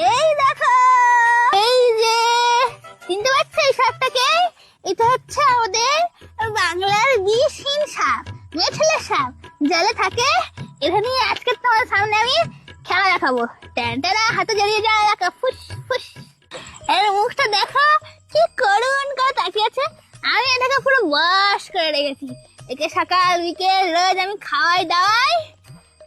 এই দেখো, এই যে চিনতে পারছো এই সাপটাকে? এটা হচ্ছে আমাদের বাংলার বিষহীন সাপ, মেয়ে ছেলে সাপ, জলে থাকে। এটা নিয়ে আজকে তোমার সামনে আমি খেলা দেখাবো। ট্যান্টারা হাতে জড়িয়ে যায়, ফুস ফুস। এর মুখটা দেখো কি করুণ করে তাকিয়ে আছে। আমি এটাকে পুরো বশ করে রেখেছি। একে সকাল বিকেল রোজ আমি খাওয়াই দাওয়াই,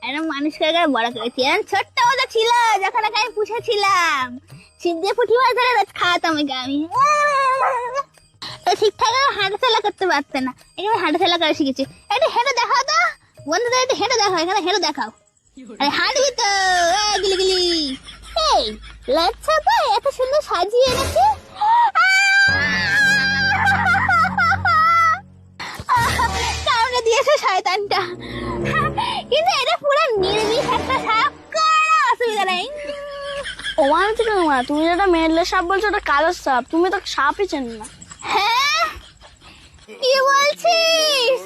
এরকম মানুষ করে বড় করেছি। এরকম ছোট্ট মতো ছিল যখন আমি পুষেছিলাম, ছিপ দিয়ে পুঁটি মাছ ধরে রোজ খাওয়াতাম একে আমি। ঠিকঠাক হাঁটাচলা করতে পারতে না, এখানে হাঁটাচলা করে শিখেছি। একটু হেঁটে দেখাও তো বন্ধুদের, একটু হেঁটে দেখাও, এখানে হেঁটে দেখাও। আরে হাঁটবি তো, গিলি গিলি। এই লজ্জা পায়, এত সুন্দর সাজিয়ে এনেছে। কামড়ে দিয়েছে শয়তানটা, কিন্তু এটা পুরো নির্বিষ একটা সাপ, কোনো অসুবিধা নাই। ও মানে তুমি যেটা মেয়েদের সাপ বলছো ওটা কালোর সাপ, তুমি তো সাপই চেন না। হ্যাঁ কি বলছিস?